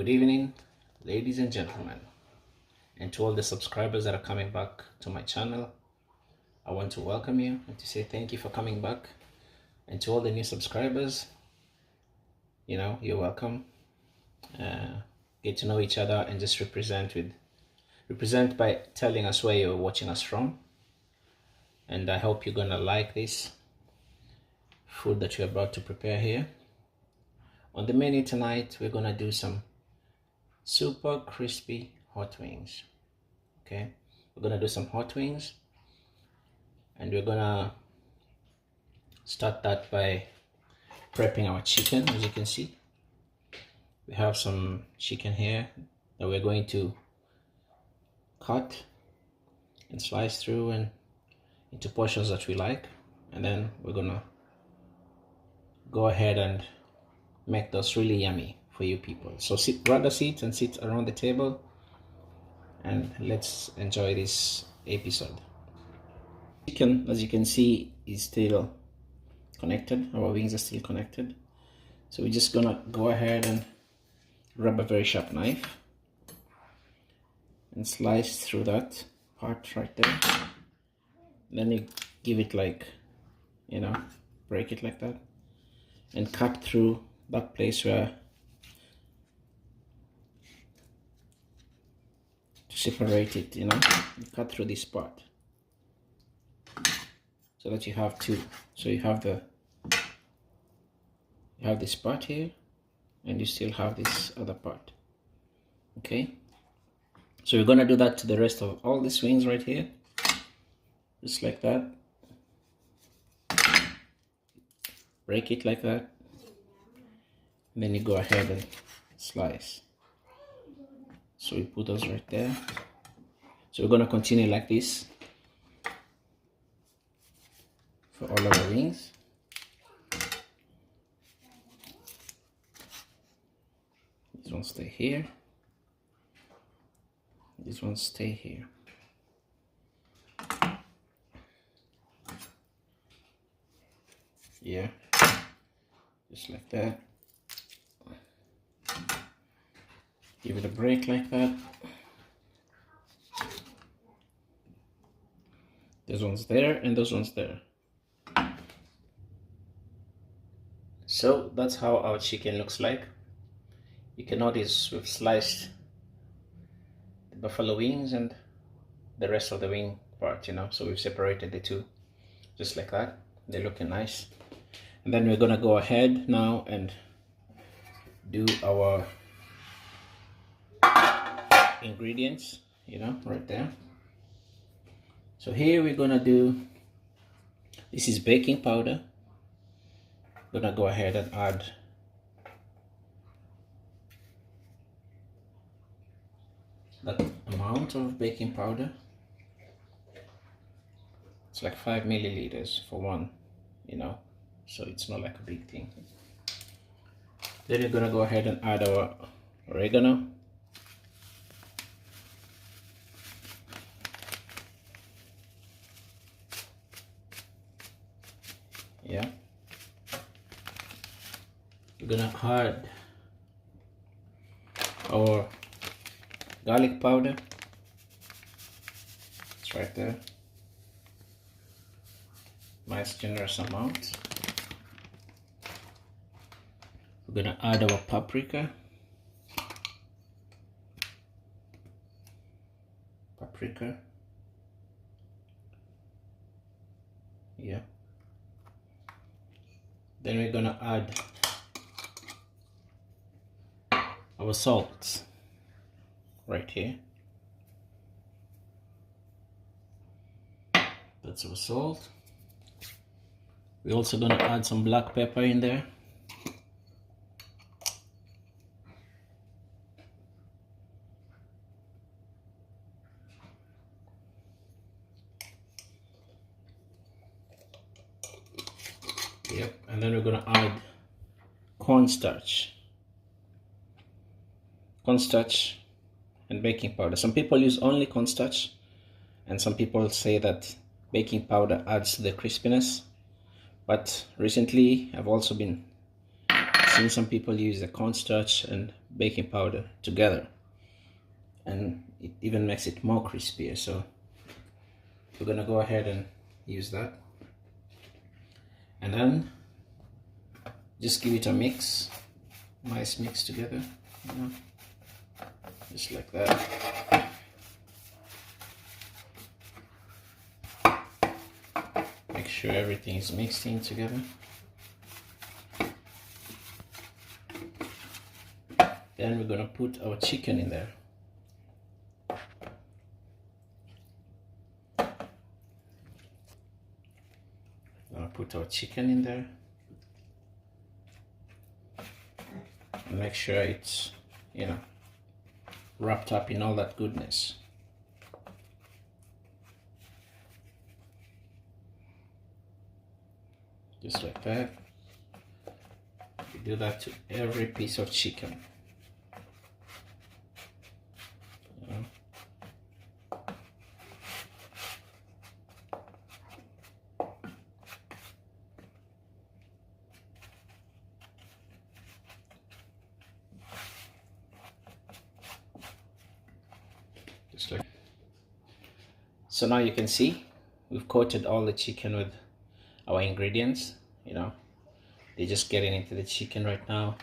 Good evening, ladies and gentlemen, and to all the subscribers that are coming back to my channel. I want to welcome you and to say thank you for coming back. And to all the new subscribers, you're welcome. Get to know each other and just represent by telling us where you're watching us from. And I hope you're gonna like this food that we're about to prepare here. On the menu tonight, we're gonna do some super crispy hot wings. Okay, we're gonna do some hot wings, and we're gonna start that by prepping our chicken. As you can see, we have some chicken here that we're going to cut and slice through and into portions that we like, and then we're gonna go ahead and make those really yummy for you people. So grab a seat and sit around the table, and let's enjoy this episode. Chicken, as you can see, is still connected. Our wings are still connected, so we're just gonna go ahead and grab a very sharp knife and slice through that part right there. Then you give it like, break it like that and cut through that place where to separate it. You cut through this part so that you have two. So you have this part here, and you still have this other part. Okay, so we're gonna do that to the rest of all these wings right here, just like that. Break it like that, and then you go ahead and slice. So we put those right there. So we're gonna continue like this for all of our wings. This one stay here. This one stay here. Yeah, just like that. Give it a break like that. This one's there and this one's there. So that's how our chicken looks like. You can notice we've sliced the buffalo wings and the rest of the wing part, so we've separated the two just like that. They're looking nice. And then we're gonna go ahead now and do our ingredients, right there. So here we're gonna do, this is baking powder. Gonna go ahead and add that amount of baking powder. It's like 5 milliliters for one, so it's not like a big thing. Then we're gonna go ahead and add our oregano. Yeah. We're gonna add our garlic powder. It's right there. Nice generous amount. We're gonna add our paprika. Yeah. Then we're gonna add our salt right here. That's our salt. We're also gonna add some black pepper in there. Yep, and then we're gonna add cornstarch and baking powder. Some people use only cornstarch, and some people say that baking powder adds to the crispiness. But recently I've also been seeing some people use the cornstarch and baking powder together, and it even makes it more crispier. So we're gonna go ahead and use that, and then just give it a mix, nice mix together, you know, just like that. Make sure everything is mixed in together. Then we're gonna put our chicken in there. Gonna put our chicken in there. And make sure it's, you know, wrapped up in all that goodness. Just like that. We do that to every piece of chicken. You know? Just like. So now you can see we've coated all the chicken with our ingredients, you know, they're just getting into the chicken right now,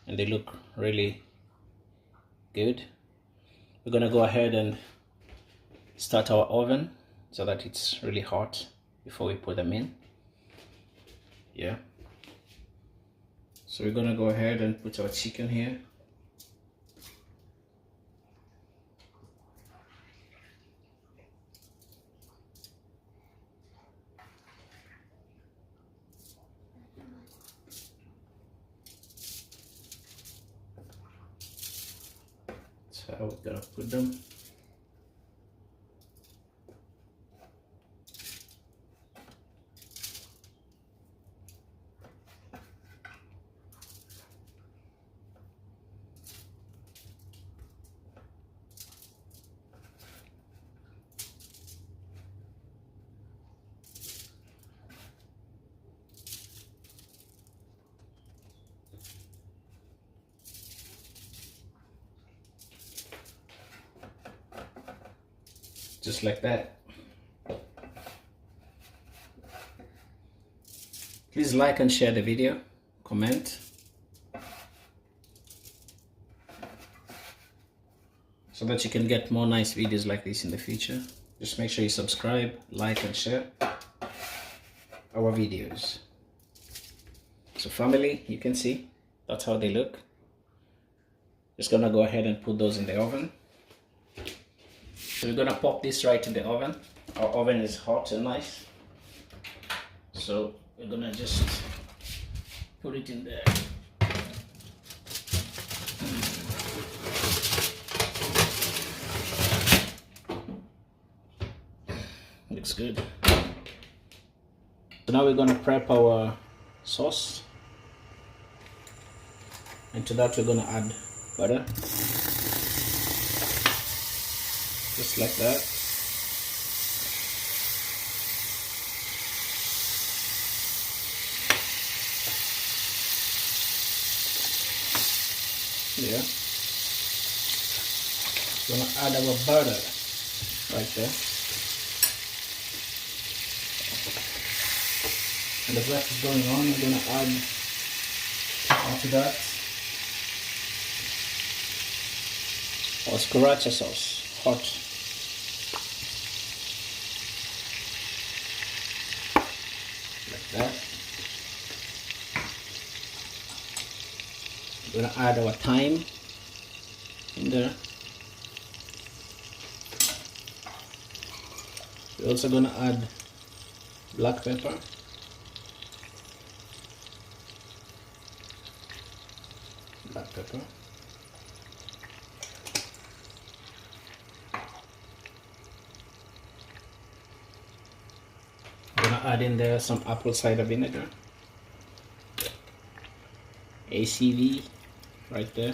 and they look really good. We're gonna go ahead and start our oven so that it's really hot before we put them in. Yeah, so we're gonna go ahead and put our chicken here. How we're gonna put them. Just like that. Please like and share the video, comment, so that you can get more nice videos like this in the future. Just make sure you subscribe, like and share our videos. So family, you can see that's how they look. Just gonna go ahead and put those in the oven. So we're gonna pop this right in the oven. Our oven is hot and nice, so we're gonna just put it in there. Looks good. So now we're gonna prep our sauce, and to that we're gonna add butter. Just like that. Yeah. We're gonna add our butter right there. And as that is going on, we're gonna add after that our sriracha sauce, hot. That. We're gonna add our thyme in there. We're also gonna add black pepper. Black pepper. Add in there some apple cider vinegar, ACV right there,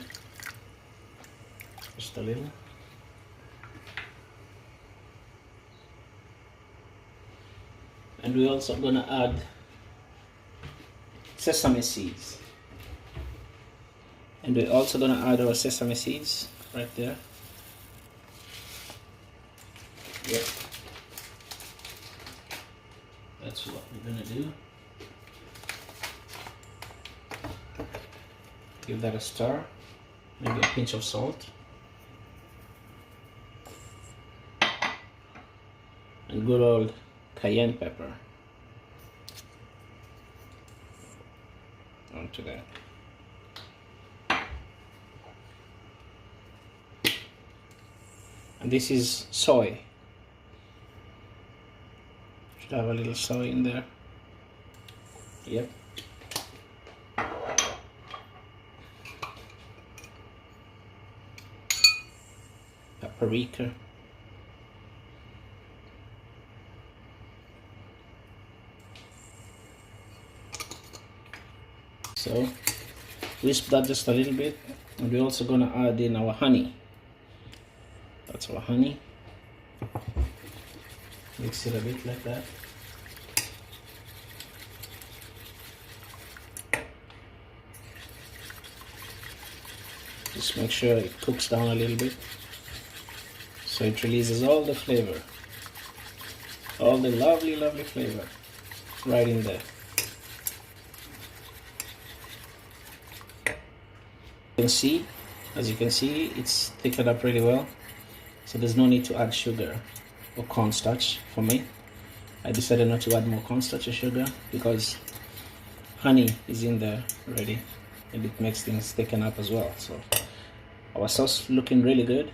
just a little, and we're also gonna add sesame seeds. And we're also gonna add our sesame seeds right there. Yep. That's what we're gonna do. Give that a stir. Maybe a pinch of salt. And good old cayenne pepper onto that. And this is soy. Should have a little soy in there. Yep. Paprika. So whisk that just a little bit, and we're also gonna add in our honey. That's our honey. Mix it a bit like that. Just make sure it cooks down a little bit so it releases all the flavor, all the lovely flavor right in there. As you can see, it's thickened up really well, so there's no need to add sugar or cornstarch for me. I decided not to add more cornstarch or sugar because honey is in there already, and it makes things thicken up as well. So our sauce looking really good.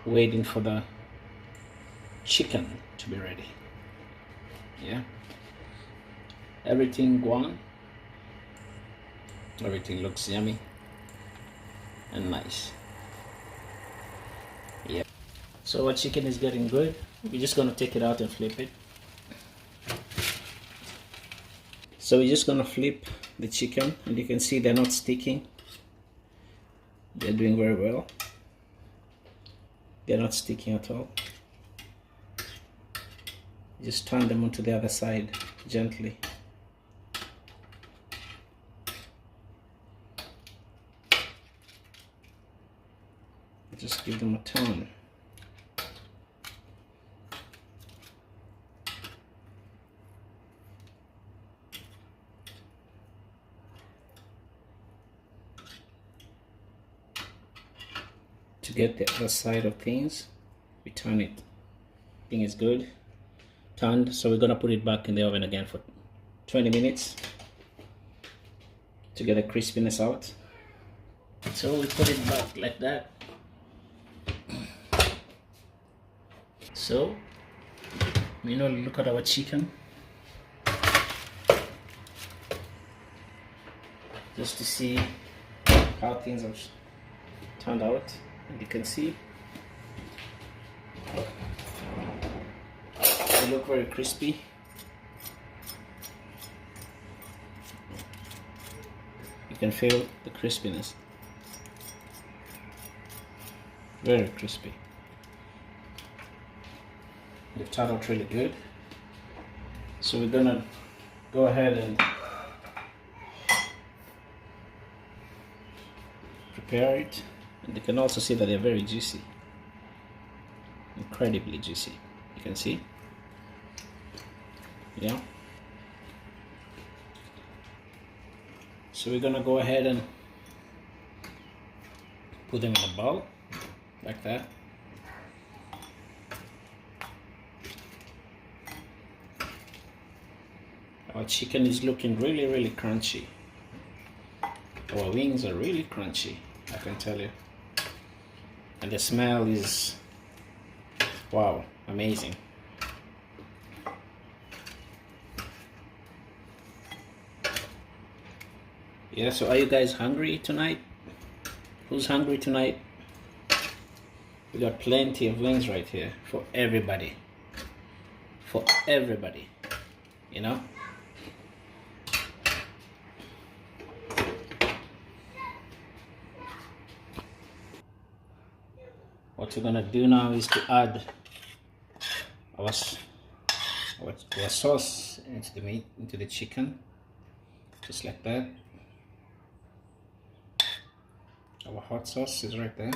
Waiting for the chicken to be ready. Yeah, everything gone. Everything looks yummy and nice. Yeah. So our chicken is getting good. We're just gonna take it out and flip it. So we're just gonna flip the chicken, and you can see they're not sticking. They're doing very well. They're not sticking at all. Just turn them onto the other side gently. Just give them a turn. To get the other side of things, we turn it. Thing is good. Turned, so we're gonna put it back in the oven again for 20 minutes to get the crispiness out. So we put it back like that. So, look at our chicken. Just to see how things have turned out. And you can see they look very crispy. You can feel the crispiness. Very crispy. They turned out really good. So we're gonna go ahead and prepare it. And you can also see that they're very juicy. Incredibly juicy. You can see. Yeah. So we're gonna go ahead and put them in a bowl like that. Our chicken is looking really crunchy. Our wings are really crunchy, I can tell you. And the smell is, wow, amazing. Yeah, so are you guys hungry tonight? Who's hungry tonight? We got plenty of wings right here for everybody. For everybody, you know? What we're gonna do now is to add our sauce into the meat, into the chicken, just like that. Our hot sauce is right there.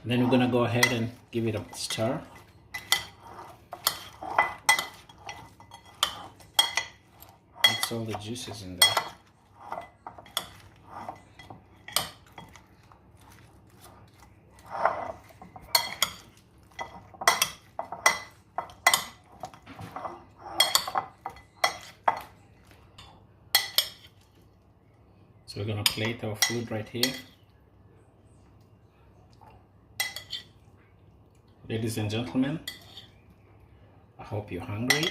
Then we're gonna go ahead and give it a stir. Mix all the juices in there. So we're gonna plate our food right here. Ladies and gentlemen, I hope you're hungry,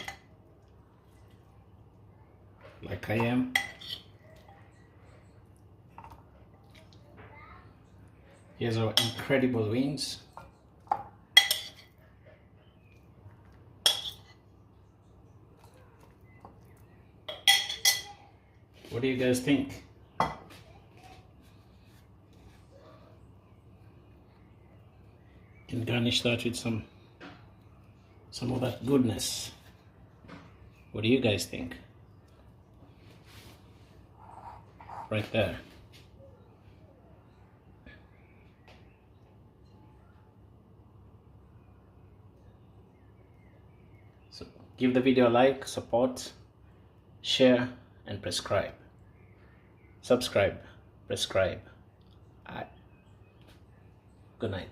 like I am. Here's our incredible wings. What do you guys think? Can garnish that with some of that goodness. What do you guys think? Right there. So give the video a like, support, share, and prescribe. Subscribe, prescribe. Good night.